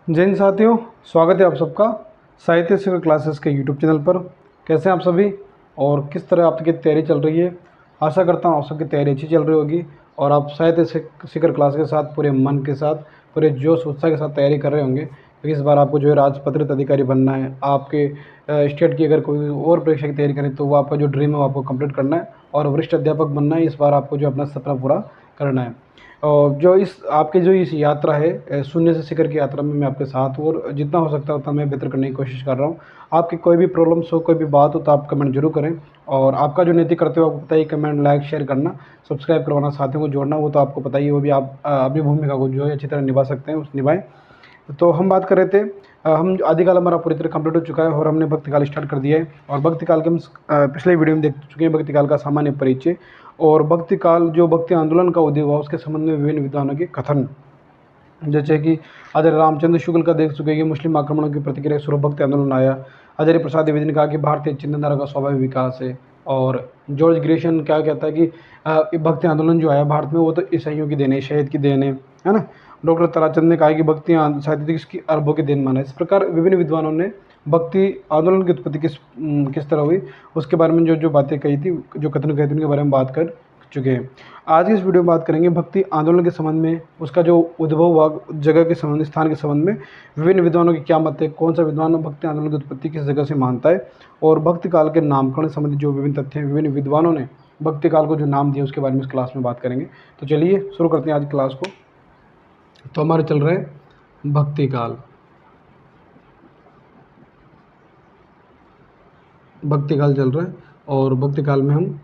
जय हिंद साथियों, स्वागत है आप सबका साहित्य शिखर क्लासेस के यूट्यूब चैनल पर। कैसे हैं आप सभी और किस तरह आपकी तैयारी चल रही है। आशा करता हूँ आप सबकी तैयारी अच्छी चल रही होगी और आप साहित्य शिखर क्लास के साथ पूरे मन के साथ, पूरे जोश उत्साह के साथ तैयारी कर रहे होंगे, क्योंकि इस बार आपको जो है राजपत्रित अधिकारी बनना है। आपके स्टेट की अगर कोई और परीक्षा की तैयारी करें तो वो आपका जो ड्रीम है वो आपको कंप्लीट करना है और वरिष्ठ अध्यापक बनना है। इस बार आपको जो अपना सपना पूरा करना है। और जो इस आपकी जो इस यात्रा है शून्य से शिखर की यात्रा में मैं आपके साथ हूँ और जितना हो सकता है उतना मैं बेहतर करने की कोशिश कर रहा हूँ। आपकी कोई भी प्रॉब्लम्स हो, कोई भी बात हो तो आप कमेंट जरूर करें। और आपका जो नैतिक कर्तव्य आपको पता ही, कमेंट लाइक शेयर करना, सब्सक्राइब करवाना, साथियों को जोड़ना, वो तो आपको पता ही है। वो भी आप अपनी भूमिका को जो है अच्छी तरह निभा सकते हैं, उस निभाएं। तो हम बात कर रहे थे, हम आदिकाल हमारा पूरी तरह कंप्लीट हो चुका है और हमने भक्ति काल स्टार्ट कर दिया है। और भक्ति काल के हम पिछले वीडियो में देख चुके हैं भक्ति काल का सामान्य परिचय और भक्ति काल जो भक्ति आंदोलन का उदय हुआ उसके संबंध में विभिन्न विद्वानों के कथन। जैसे कि आचार्य रामचंद्र शुक्ल का देख चुके हैं कि मुस्लिम आक्रमणों की प्रतिक्रिया स्वरूप भक्ति आंदोलन आया। आचार्य प्रसाद द्विवेदी ने कहा कि भारतीय चिंतनधारा का स्वाभाविक विकास है। और जॉर्ज ग्रेशन क्या कहता है कि भक्ति आंदोलन जो आया भारत में वो तो ईसाइयों की देन है, शहीद की देन है ना। डॉक्टर ताराचंद ने कहा कि भक्ति साहित्य इसकी अरबों की देन माना है। इस प्रकार विभिन्न विद्वानों ने भक्ति आंदोलन की उत्पत्ति किस तरह हुई उसके बारे में जो जो बातें कही थी, जो कथन कहे थे, उनके बारे में बात कर चुके हैं। आज की इस वीडियो में बात करेंगे भक्ति आंदोलन के संबंध में, उसका जो उद्भव हुआ जगह के संबंध, स्थान के संबंध में विभिन्न विद्वानों की क्या मत है, कौन सा विद्वान भक्ति आंदोलन की उत्पत्ति किस जगह से मानता है, और भक्ति काल के नामकरण संबंधी जो विभिन्न तथ्य हैं, विभिन्न विद्वानों ने भक्ति काल को जो नाम दिया उसके बारे में इस क्लास में बात करेंगे। तो चलिए शुरू करते हैं आज क्लास को। तो हमारे चल रहे हैं भक्ति काल। भक्ति काल चल रहा है और भक्ति काल में हम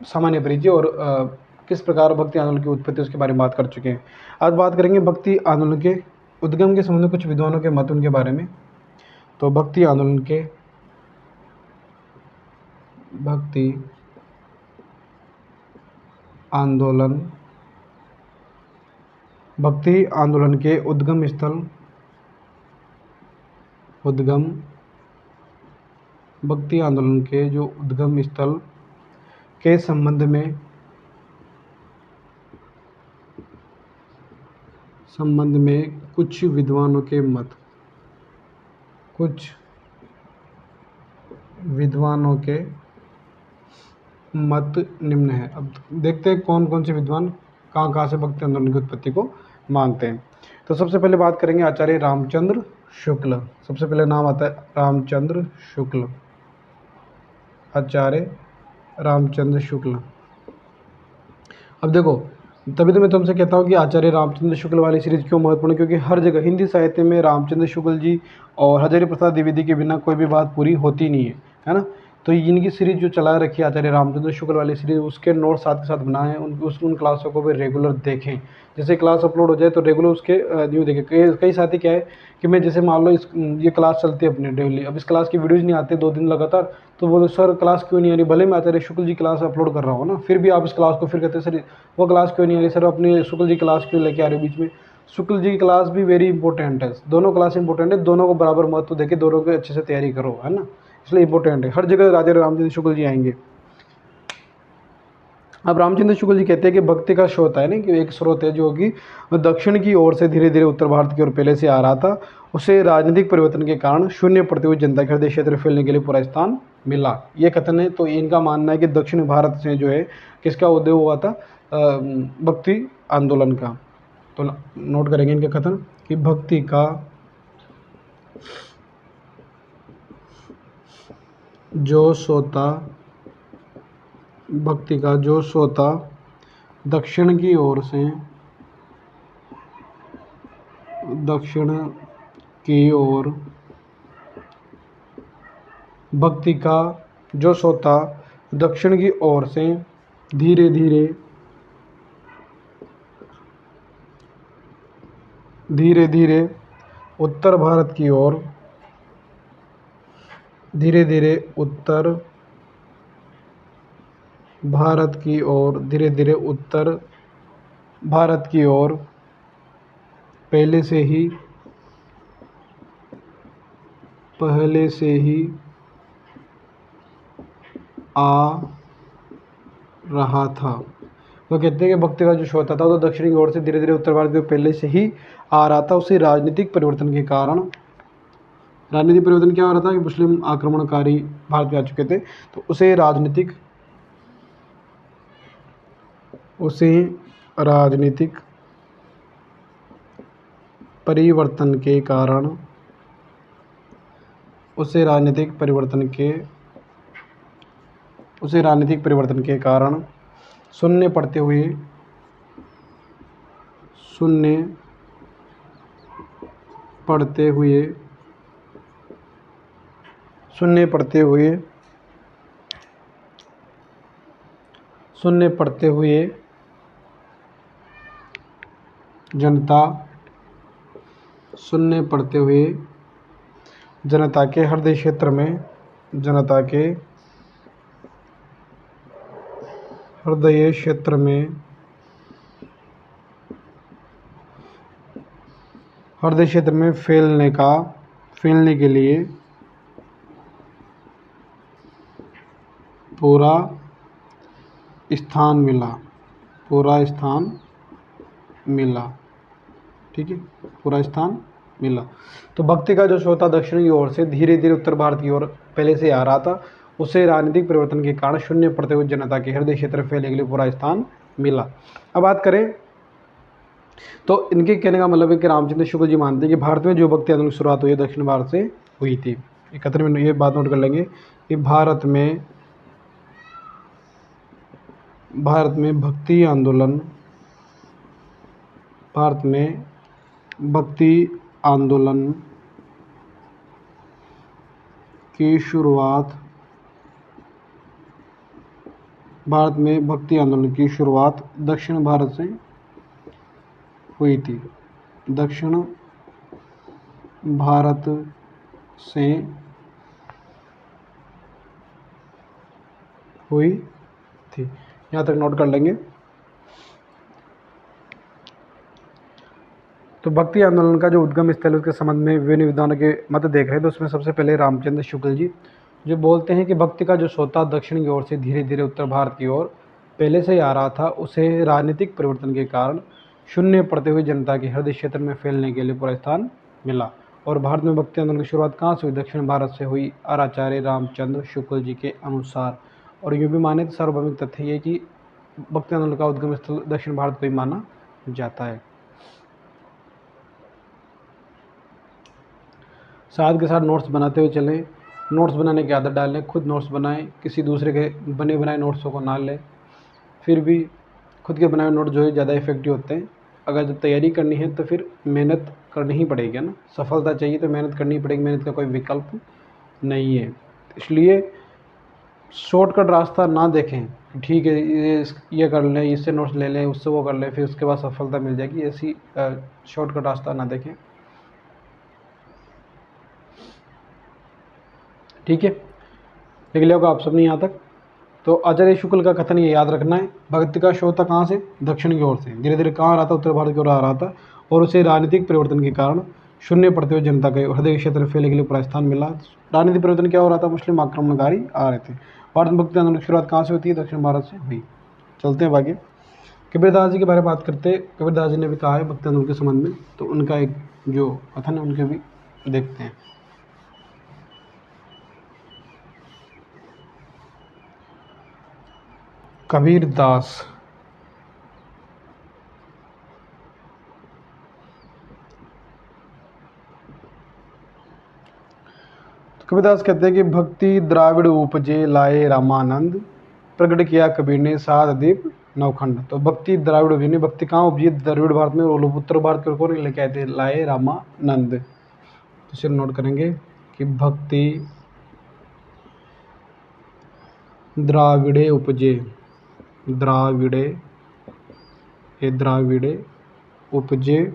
सामान्य परिचय और किस प्रकार भक्ति आंदोलन की उत्पत्ति उसके बारे में बात कर चुके हैं। आज बात करेंगे भक्ति आंदोलन के उद्गम के संबंध में कुछ विद्वानों के मत, उनके बारे में। तो भक्ति आंदोलन के उद्गम स्थल, भक्ति आंदोलन के जो उद्गम स्थल के संबंध में कुछ विद्वानों के मत निम्न है। अब देखते हैं कौन कौन से विद्वान कहाँ से भक्ति आंदोलन की उत्पत्ति को मानते हैं। तो सबसे पहले बात करेंगे आचार्य रामचंद्र शुक्ल। सबसे पहले नाम आता है रामचंद्र शुक्ल, आचार्य रामचंद्र शुक्ल। अब देखो, तभी तो मैं तुमसे कहता हूँ कि आचार्य रामचंद्र शुक्ल वाली सीरीज क्यों महत्वपूर्ण, क्योंकि हर जगह हिंदी साहित्य में रामचंद्र शुक्ल जी और आचार्य प्रसाद द्विवेदी के बिना कोई भी बात पूरी होती नहीं है ना। तो इनकी सीरीज जो चला रखी है आचार्य रामचंद्र शुक्ल वाली सीरीज, उसके नोट साथ के साथ बनाए हैं। उन क्लासों को भी रेगुलर देखें। जैसे क्लास अपलोड हो जाए तो रेगुलर उसके न्यू देखें। कई साथी क्या है कि मैं जैसे मान लो ये क्लास चलती है अपने डेली, अब इस क्लास की वीडियोज़ नहीं आते 2 दिन लगातार, तो बोलो सर क्लास क्यों नहीं आ रही। भले मैं आचार्य शुक्ल जी क्लास अपलोड कर रहा हूँ ना, फिर भी आप इस क्लास को फिर कहते हैं सर वो क्लास क्यों नहीं आ रही, सर अपने शुक्ल जी क्लास क्यों लेके आ रहे हो बीच में। शुक्ल जी की क्लास भी वेरी इंपॉर्टेंट है, दोनों क्लास इंपॉर्टेंट है, दोनों को बराबर महत्व देके दोनों को अच्छे से तैयारी करो, है ना। इसलिए इंपॉर्टेंट है, हर जगह राजा रामचंद्र शुक्ल जी आएंगे। अब रामचंद्र शुक्ल जी कहते हैं कि भक्ति का स्रोत है ना, कि एक स्रोत है जो कि दक्षिण की ओर से धीरे धीरे उत्तर भारत की ओर पहले से आ रहा था। उसे राजनीतिक परिवर्तन के कारण शून्य पड़ती हुई जनता के हृदय क्षेत्र फैलने के लिए पूरा स्थान मिला, ये कथन है। तो इनका मानना है कि दक्षिण भारत से जो है किसका उदय हुआ था, भक्ति आंदोलन का। तो नोट करेंगे इनके कथन कि भक्ति का जो सोता दक्षिण की ओर भक्ति का जो सोता दक्षिण की ओर से धीरे धीरे उत्तर भारत की ओर पहले से ही आ रहा था। वो कहते हैं कि भक्ति का जो शोध था वो तो दक्षिण की ओर से धीरे धीरे उत्तर भारत में पहले से ही आ रहा था। उसी राजनीतिक परिवर्तन के कारण, राजनीतिक परिवर्तन क्या हो रहा था कि मुस्लिम आक्रमणकारी भारत में आ चुके थे, तो उसे राजनीतिक परिवर्तन के कारण, उसे राजनीतिक परिवर्तन के कारण सुनने पड़ते हुए जनता के हृदय क्षेत्र में फैलने के लिए पूरा स्थान मिला। ठीक है, पूरा स्थान मिला। तो भक्ति का जो शोध था दक्षिण की ओर से धीरे धीरे उत्तर भारत की ओर पहले से आ रहा था। उसे राजनीतिक परिवर्तन के कारण शून्य पड़ते हुए जनता के हृदय क्षेत्र में फैलने के लिए पूरा स्थान मिला। अब बात करें तो इनके कहने का मतलब है कि रामचंद्र शुक्ल जी मानते हैं कि भारत में जो भक्ति आंदोलन की शुरुआत हुई है दक्षिण भारत से हुई थी। 71 में ये बात नोट कर लेंगे कि भारत में भक्ति आंदोलन की शुरुआत दक्षिण भारत से हुई थी। दक्षिण भारत से हुई थी, यहाँ तक नोट कर लेंगे। तो भक्ति आंदोलन का जो उद्गम स्थल उसके संबंध में विभिन्न विद्वानों के मत देख रहे हैं। तो उसमें सबसे पहले रामचंद्र शुक्ल जी जो बोलते हैं कि भक्ति का जो सोता दक्षिण की ओर से धीरे धीरे उत्तर भारत की ओर पहले से ही आ रहा था, उसे राजनीतिक परिवर्तन के कारण शून्य पड़ते हुए जनता के हृदय क्षेत्र में फैलने के लिए पूरा स्थान मिला। और भारत में भक्ति आंदोलन की शुरुआत कहाँ से हुई? दक्षिण भारत से हुई, आचार्य रामचंद्र शुक्ल जी के अनुसार। और यूँ भी माने तो सार्वभौमिक तथ्य ये कि भक्ति आंदोलन का उद्गम स्थल दक्षिण भारत को ही माना जाता है। साथ के साथ नोट्स बनाते हुए चलें, नोट्स बनाने की आदत डालें, खुद नोट्स बनाएं, किसी दूसरे के बने बनाए नोट्सों को ना लें। फिर भी खुद के बनाए नोट जो है ज़्यादा इफेक्टिव होते हैं। अगर जब तैयारी करनी है तो फिर मेहनत करनी ही पड़ेगी ना, सफलता चाहिए तो मेहनत करनी पड़ेगी, मेहनत का कोई विकल्प नहीं है। इसलिए शॉर्टकट रास्ता ना देखें, ठीक है ये कर लें, इससे नोट्स ले लें, उससे वो कर लें, फिर उसके बाद सफलता मिल जाएगी, ऐसी शॉर्टकट रास्ता ना देखें। ठीक है, लिख लिया होगा आप सबने यहाँ तक। तो आचार्य शुक्ल का कथन ये याद रखना है, भक्ति का शोध था कहाँ से? दक्षिण की ओर से, धीरे धीरे कहाँ आ रहा था? उत्तर भारत की ओर आ रहा था। और उसे राजनीतिक परिवर्तन के कारण शून्य पड़ते हुए जनता के हृदय क्षेत्र में फैलने के लिए पूरा स्थान मिला। राजनीतिक परिवर्तन क्या हो रहा था? मुस्लिम आक्रमणकारी आ रहे थे। भारत में भक्ति आंदोलन की शुरुआत कहाँ से होती है? दक्षिण भारत से हुई। चलते हैं आगे, कबीरदास जी के बारे में बात करते हैं। कबीरदास जी ने भी कहा है भक्ति आंदोलन के संबंध में, तो उनका एक जो कथन है उनके भी देखते हैं। कबीरदास कहते हैं कि भक्ति द्राविड़ उपजे लाए रामानंद, प्रकट किया कबीर ने सात दीप नवखंड। तो भक्ति द्राविड़ उपजी, भक्ति कहाँ उपजी? द्रविड़ भारत में, और उत्तर भारत के कौन लेके आए थे? लाए रामानंद। तो इसे नोट करेंगे कि भक्ति द्राविड़े उपजे, द्राविड़े उपजे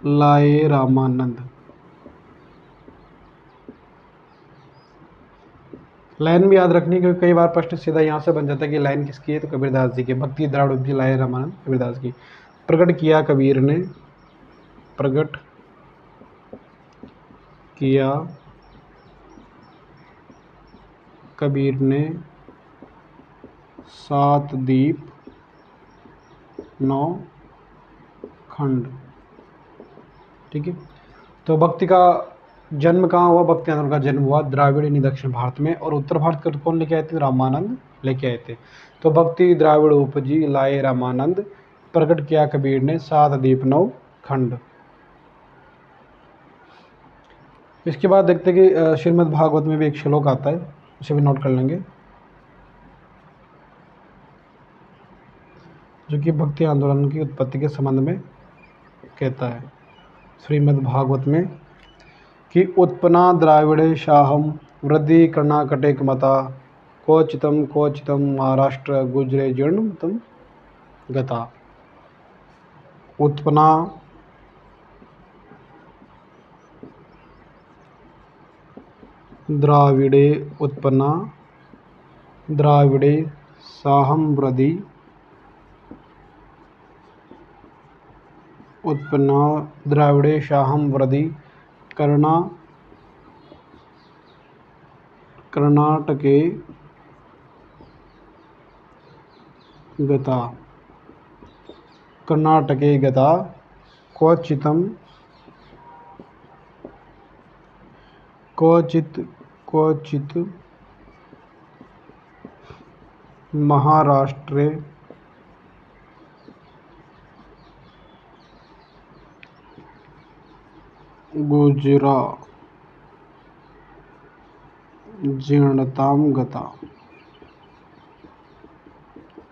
लाए रामानंद। लाइन भी याद रखनी, क्योंकि कई बार प्रश्न सीधा यहाँ से बन जाता है कि लाइन किसकी है, तो कबीरदास जी की। भक्ति द्राविड़ उपजे लाए रामानंद, कबीरदास की। प्रकट किया कबीर ने, प्रकट किया कबीर ने 7 द्वीप 9 खंड। ठीक है। तो भक्ति का जन्म कहाँ हुआ? भक्ति आंदोलन का जन्म हुआ द्राविड़ दक्षिण भारत में, और उत्तर भारत का कौन लेके आए थे? रामानंद लेके आए थे। तो भक्ति द्राविड़ उपजी लाए रामानंद, प्रकट किया कबीर ने 7 द्वीप 9 खंड। इसके बाद देखते हैं कि श्रीमद् भागवत में भी एक श्लोक आता है, उसे भी नोट कर लेंगे, जो कि भक्ति आंदोलन की उत्पत्ति के संबंध में कहता है। श्रीमद् भागवत में कि उत्पन्ना द्राविड़े शाहम वृद्धि कर्णाटके मता, क्वचितम महाराष्ट्र गुजरे जीर्णतम गता। उत्पन्ना द्राविड़े, उत्पन्ना द्राविड़े साहम वृद्धि, उत्पन्ना द्राविड़े शाहम वृद्धि कर्णाटके गता। कर्णाटके गता क्वचित महाराष्ट्रे गुजरा जीर्णताम गता।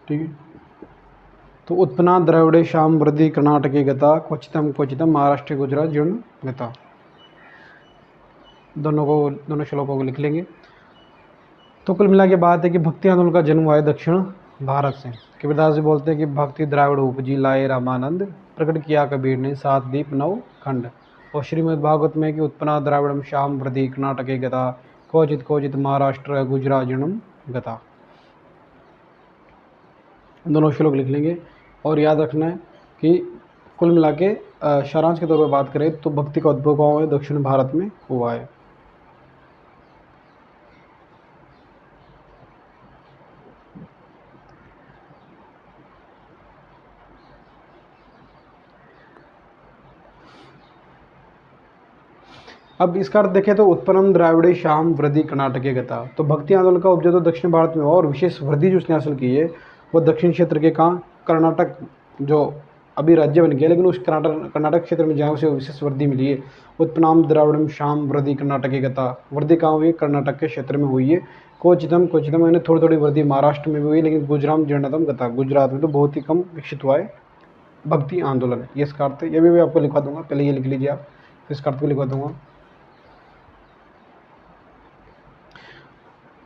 ठीक है। तो उत्पन्ना द्रविड़े शाम वृद्धि कर्णाटके गता, क्वचितम महाराष्ट्र गुजरा जीर्ण गता। दोनों श्लोकों को लिख लेंगे। तो कुल मिला के बात है कि भक्ति आंदोलन का जन्म हुआ है दक्षिण भारत से। कबीरदास जी बोलते हैं कि भक्ति द्राविड़ उपजी लाए रामानंद, प्रकट किया कबीर ने 7 द्वीप 9 खंड। और श्रीमद् भागवत में कि उत्पन्ना द्राविड़म श्याम वृद्धि कर्णाटके गता, क्वचित महाराष्ट्र गुजरा जीर्णम गता। दोनों श्लोक लिख लेंगे। और याद रखना है कि कुल मिला के सारांश के तौर पर बात करें तो भक्ति का उद्भव कहाँ हुआ है? दक्षिण भारत में हुआ है। अब इसका अर्थ देखें तो उत्पन्नम द्राविड़े शाम वृद्धि कर्णाटके गता। तो भक्ति आंदोलन का उपजय तो दक्षिण भारत में हुआ, और विशेष वृद्धि जो उसने हासिल की है वो दक्षिण क्षेत्र के कहाँ? कर्नाटक, जो अभी राज्य बन गया, लेकिन उस कर्नाटक क्षेत्र में जहाँ उसे विशेष वृद्धि मिली है। उत्पन्नाम द्राविड़म शाम वृद्धि कर्णाटके गता, वृद्धि कहाँ हुई? कर्नाटक के क्षेत्र में हुई है। क्वचितम यानी थोड़ी वृद्धि महाराष्ट्र में भी हुई, लेकिन गुजराम जीर्णतम गता, गुजरात में तो बहुत ही कम विकसित हुआ है भक्ति आंदोलन। ये इसका अर्थ है। ये भी मैं आपको लिखवा दूंगा, पहले ये लिख लीजिए आप, फिर इसका अर्थ भी लिखवा दूंगा।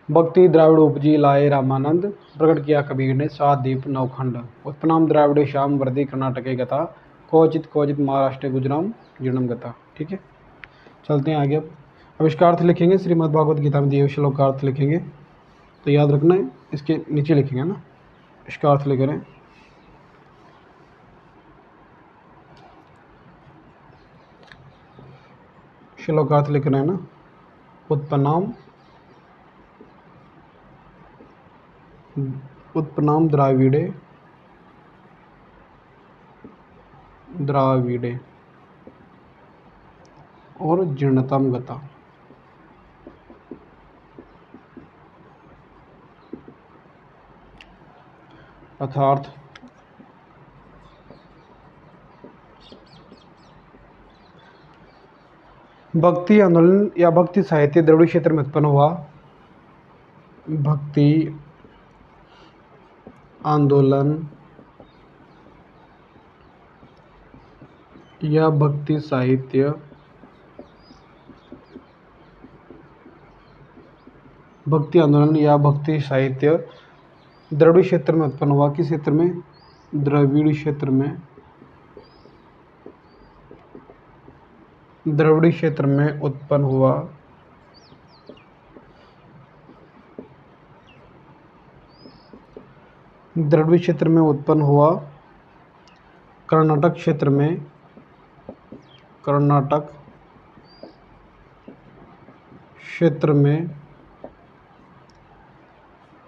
भक्ति द्राविड़ उपजी लाए रामानंद, प्रकट किया कबीर ने 7 द्वीप 9 खंड। उत्पन्नाम द्राविड़े श्याम वृद्धि कर्णाटके गता, क्वचित महाराष्ट्र गुजराम जीर्णम गता। ठीक है, चलते हैं आगे। अब इसका अर्थ लिखेंगे, श्रीमद् भागवत गीता में दिए श्लोक का अर्थ लिखेंगे। तो याद रखना है, इसके नीचे लिखेंगे ना, इसका अर्थ लिख रहे हैं। श्लोक का अर्थ लिख रहे हैं ना, उत्पन्नाम द्राविड़े और जीर्णतम गता। अर्थात भक्ति आंदोलन या भक्ति साहित्य द्रविड़ क्षेत्र में उत्पन्न हुआ। भक्ति आंदोलन या भक्ति साहित्य द्रविड़ क्षेत्र में उत्पन्न हुआ। किस क्षेत्र में? द्रविड़ क्षेत्र में। द्रविड़ क्षेत्र में उत्पन्न हुआ। द्रविड़ क्षेत्र में उत्पन्न हुआ। कर्नाटक क्षेत्र में, कर्नाटक क्षेत्र में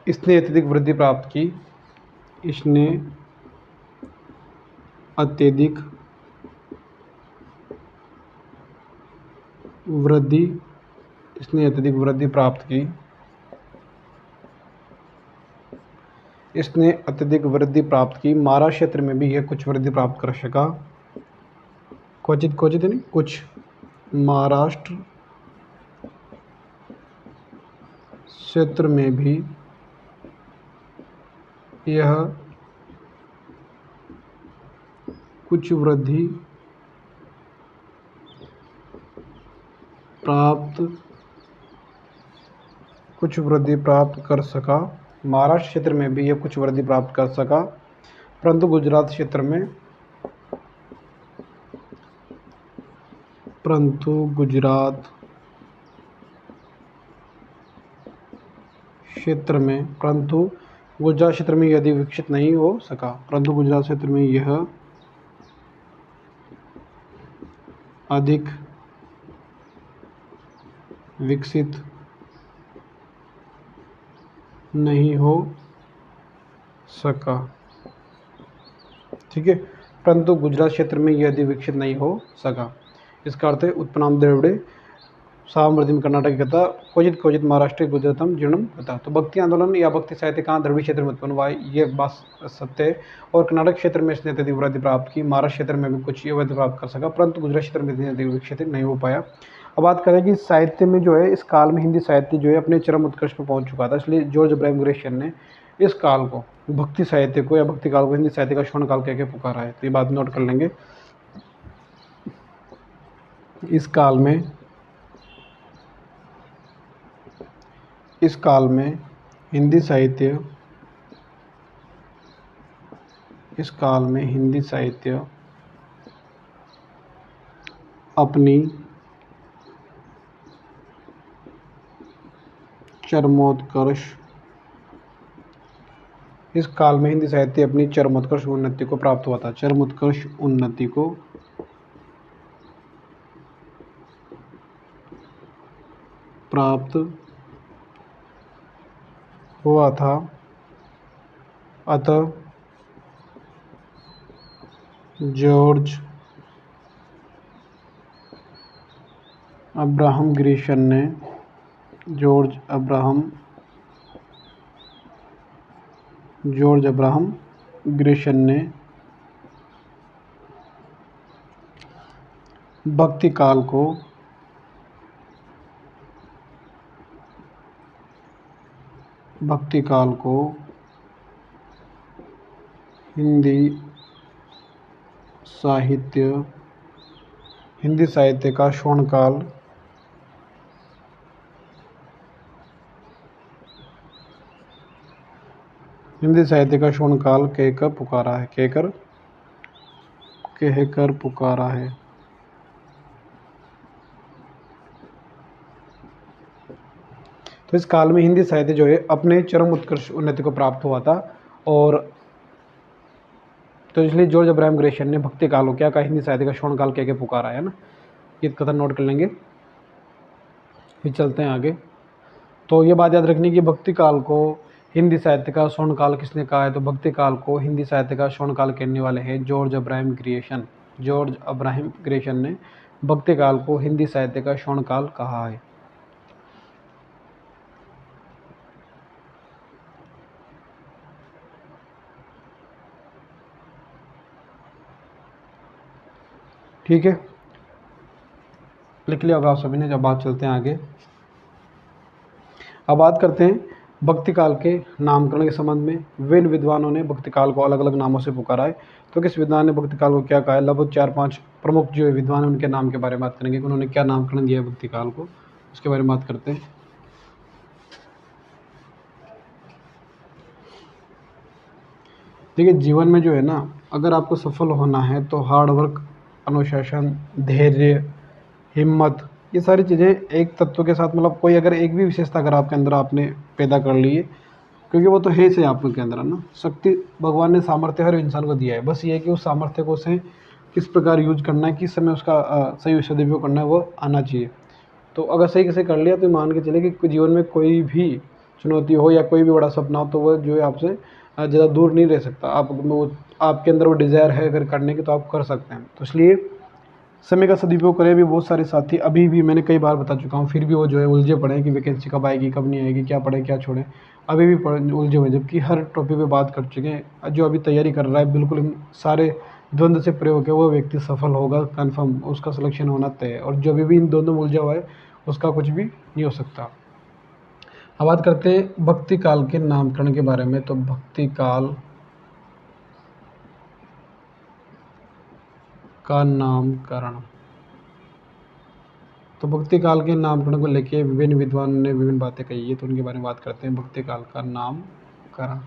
इसने अत्यधिक वृद्धि प्राप्त की, इसने अत्यधिक वृद्धि इसने अत्यधिक वृद्धि प्राप्त की, इसने अत्यधिक वृद्धि प्राप्त की। महाराष्ट्र क्षेत्र में भी यह कुछ वृद्धि प्राप्त कर सका, क्वचित नहीं कुछ। महाराष्ट्र क्षेत्र में भी यह कुछ वृद्धि प्राप्त कर सका। महाराष्ट्र क्षेत्र में भी यह कुछ वृद्धि प्राप्त कर सका, परंतु गुजरात क्षेत्र में गुजरात क्षेत्र में यदि विकसित नहीं हो सका, परंतु गुजरात क्षेत्र में यह अधिक विकसित नहीं हो सका। ठीक है, परंतु गुजरात क्षेत्र में यह अधिक विकसित नहीं हो सका। इसका अर्थ है उत्पन्नाम द्रविड़े सामवर्धिम कर्नाटक कथा क्वचित क्वचित महाराष्ट्र गुजरातम जीर्णम कथा। तो भक्ति आंदोलन या भक्ति साहित्य कहाँ द्रविड़ क्षेत्र में उत्पन्न हुआ है, ये बात सत्य है। और कर्नाटक क्षेत्र में इसने अत्यधिक वृद्धि प्राप्त की, महाराष्ट्र क्षेत्र में भी कुछ वृद्धि प्राप्त कर सका, परंतु गुजरात क्षेत्र में इतनी अधिक विकसित नहीं हो पाया। अब बात करें कि साहित्य में जो है इस काल में हिंदी साहित्य जो है अपने चरम उत्कर्ष पर पहुंच चुका था, इसलिए जॉर्ज अब्राहम ग्रेशियन ने इस काल को भक्ति साहित्य को या भक्ति काल को हिंदी साहित्य का स्वर्ण काल कह के पुकारा है। तो ये बात नोट कर लेंगे। इस काल में हिंदी साहित्य अपनी चरमोत्कर्ष उन्नति को प्राप्त हुआ था। चरमोत्कर्ष उन्नति को प्राप्त हुआ था। अतः जॉर्ज अब्राहम ग्रेशियन ने भक्ति काल को हिंदी साहित्य का स्वर्ण काल कहकर पुकारा है। तो इस काल में हिंदी साहित्य जो है अपने चरम उत्कर्ष उन्नति को प्राप्त हुआ था। और तो इसलिए जॉर्ज अब्राहम ग्रेशियन ने भक्ति काल को क्या कहा, हिंदी साहित्य का स्वर्ण काल कह के पुकारा है ना। ये कथन नोट कर लेंगे, फिर चलते हैं आगे। तो ये बात याद रखनी कि भक्ति काल को हिंदी साहित्य का स्वर्ण काल किसने कहा है, तो भक्ति काल को हिंदी साहित्य का स्वर्ण काल कहने वाले हैं जॉर्ज अब्राहम ग्रेशियन ने भक्ति काल को हिंदी साहित्य का स्वर्ण काल कहा है। ठीक है, लिख लिया होगा आप सभी ने। जब बात चलते हैं आगे, अब बात करते हैं भक्ति काल के नामकरण के संबंध में। विभिन्न विद्वानों ने भक्ति काल को अलग अलग नामों से पुकारा है। तो किस विद्वान ने भक्ति काल को क्या कहा है, लगभग 4-5 प्रमुख जो विद्वान हैं उनके नाम के बारे में बात करेंगे कि उन्होंने क्या नामकरण दिया है भक्ति काल को, उसके बारे में बात करते हैं। देखिए, जीवन में जो है ना, अगर आपको सफल होना है तो हार्ड वर्क, अनुशासन, धैर्य, हिम्मत, ये सारी चीज़ें एक तत्व के साथ, मतलब कोई अगर एक भी विशेषता अगर आपके अंदर आपने पैदा कर ली है, क्योंकि वो तो है से आपके अंदर है ना। शक्ति भगवान ने सामर्थ्य हर इंसान को दिया है, बस ये है कि उस सामर्थ्य को उसे किस प्रकार यूज करना है, किस समय उसका सही सदुपयोग करना है, वो आना चाहिए। तो अगर सही कैसे कर लिया तो मान के चले कि जीवन में कोई भी चुनौती हो या कोई भी बड़ा सपना हो तो वो जो है आपसे ज़्यादा दूर नहीं रह सकता। आप वो आपके अंदर वो डिज़ायर है अगर करने की तो आप कर सकते हैं। तो इसलिए समय का सदुपयोग करें। भी बहुत सारे साथी अभी भी मैंने कई बार बता चुका हूँ, फिर भी वो जो है उलझे पड़े हैं कि वैकेंसी कब आएगी कब नहीं आएगी, क्या पढ़ें क्या छोड़ें, अभी भी उलझे हुए हैं। जबकि हर टॉपिक पे बात कर चुके हैं। जो अभी तैयारी कर रहा है बिल्कुल इन सारे द्वंद्व से प्रयोग होकर वो व्यक्ति सफल होगा कन्फर्म, उसका सिलेक्शन होना तय है। और जो अभी भी इन दोनों में उलझा हुआ है उसका कुछ भी नहीं हो सकता। अब बात करते हैं भक्ति काल के नामकरण के बारे में। तो भक्ति काल का नामकरण, तो भक्ति काल के नामकरण को लेके विभिन्न विद्वानों ने विभिन्न बातें कही है, तो उनके बारे में बात करते हैं। भक्ति काल का नामकरण,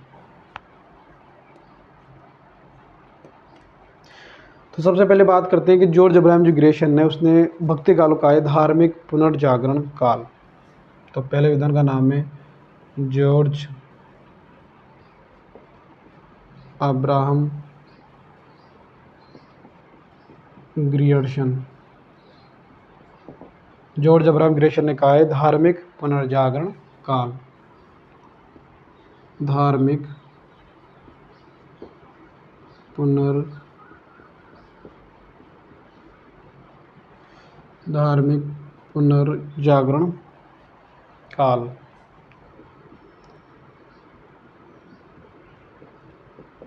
तो सबसे पहले बात करते हैं कि जॉर्ज अब्राहम जो ग्रेशन है उसने भक्ति काल का है धार्मिक पुनर्जागरण काल। तो पहले विद्वान का नाम है George Abraham Grierson. George Abraham Grecian ने कहा है धार्मिक पुनर्जागरण काल, धार्मिक पुनर्जागरण काल।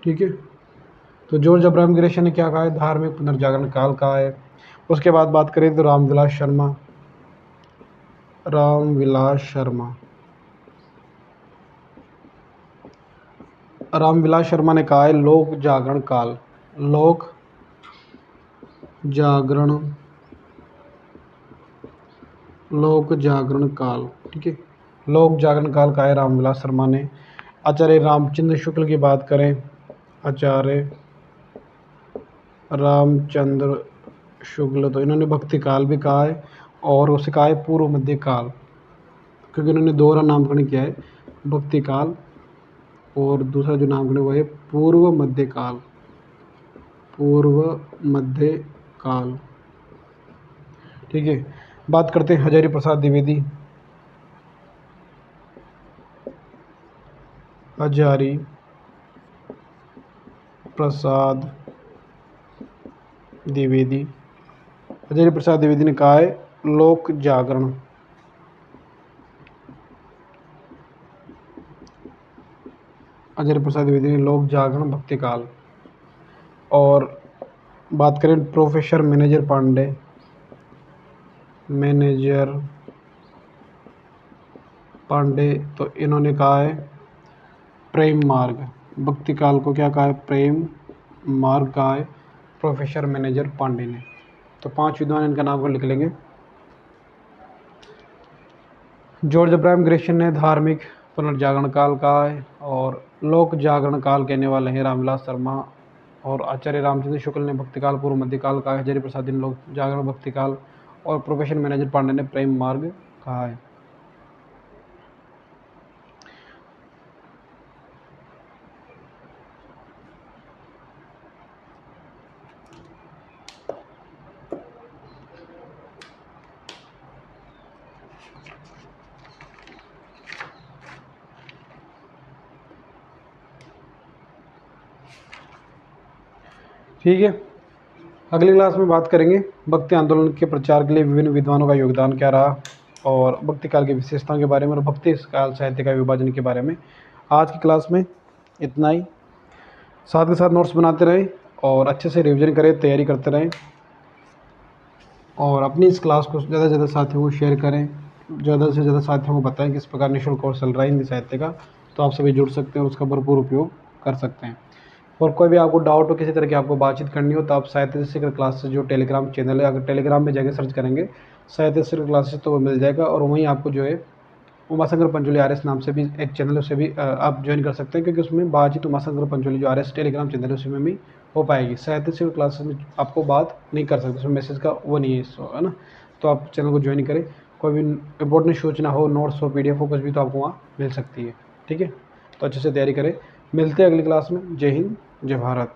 ठीक है, तो जॉर्ज अब्राहम ग्रेशन ने क्या कहा है, धार्मिक पुनर्जागरण काल कहा है। उसके बाद बात करें तो रामविलास शर्मा ने कहा है लोक जागरण काल, लोक जागरण काल। ठीक है, लोक जागरण काल का है रामविलास शर्मा ने। आचार्य रामचंद्र शुक्ल की बात करें, आचार्य रामचंद्र शुक्ल, तो इन्होंने भक्ति काल भी कहा है और उसे कहा है पूर्व मध्य काल, क्योंकि इन्होंने दोहरा नामकरण किया है, भक्ति काल और दूसरा जो नामकरण वो है पूर्व मध्य काल। ठीक है, बात करते हैं हजारी प्रसाद द्विवेदी। हजारी प्रसाद द्विवेदी ने कहा है लोक जागरण, हजारी प्रसाद द्विवेदी ने लोक जागरण भक्ति काल। और बात करें प्रोफेसर मैनेजर पांडे, तो इन्होंने कहा है प्रेम मार्ग, भक्ति काल को क्या कहा है, प्रेम मार्ग कहा है प्रोफेसर मैनेजर पांडे ने। तो 5 विद्वान इनका नाम को लिख लेंगे। जॉर्ज अब्राहम ग्रेशन ने धार्मिक पुनर्जागरण काल कहा है और लोक जागरण काल कहने वाले हैं रामविलास शर्मा। और आचार्य रामचंद्र शुक्ल ने भक्ति काल पूर्व मध्य काल कहा है, हजारी प्रसाद ने लोक जागरण भक्ति काल और प्रोफेसर मैनेजर पांडे ने प्रेम मार्ग कहा है। ठीक है, अगली क्लास में बात करेंगे भक्ति आंदोलन के प्रचार के लिए विभिन्न विद्वानों का योगदान क्या रहा और भक्ति काल की विशेषताओं के बारे में और भक्ति काल साहित्य का विभाजन के बारे में। आज की क्लास में इतना ही। साथ के साथ नोट्स बनाते रहें और अच्छे से रिवीजन करें, तैयारी करते रहें और अपनी इस क्लास को ज़्यादा से ज़्यादा साथियों को शेयर करें, ज़्यादा से ज़्यादा साथियों को बताएं किस प्रकार निःशुल्क कोर्स चल रहा है हिंदी साहित्य का, तो आप सभी जुड़ सकते हैं और उसका भरपूर उपयोग कर सकते हैं। और कोई भी आपको डाउट हो, किसी तरह की आपको बातचीत करनी हो, तो आप साहित्य शिखर क्लासेस जो टेलीग्राम चैनल है, अगर टेलीग्राम में जाकर सर्च करेंगे साहित्य शिखर क्लासेस तो वो मिल जाएगा। और वहीं आपको जो है उमाशंकर पंचोली RS नाम से भी एक चैनल है, उसे भी आप ज्वाइन कर सकते हैं, क्योंकि उसमें बातचीत उमाशंकर पंचोली जो RS टेलीग्राम चैनल है उसमें भी हो पाएगी। साहित्य शिखर क्लासेस में आपको बात नहीं कर सकते, उसमें मैसेज का वो नहीं है ना, तो आप चैनल को ज्वाइन करें। कोई भी इम्पोर्टेंट सूचना हो, नोट्स हो, PDF हो, कुछ भी तो आपको वहाँ मिल सकती है। ठीक है, तो अच्छे से तैयारी करें। मिलते हैं अगली क्लास में। जय हिंद, जय भारत।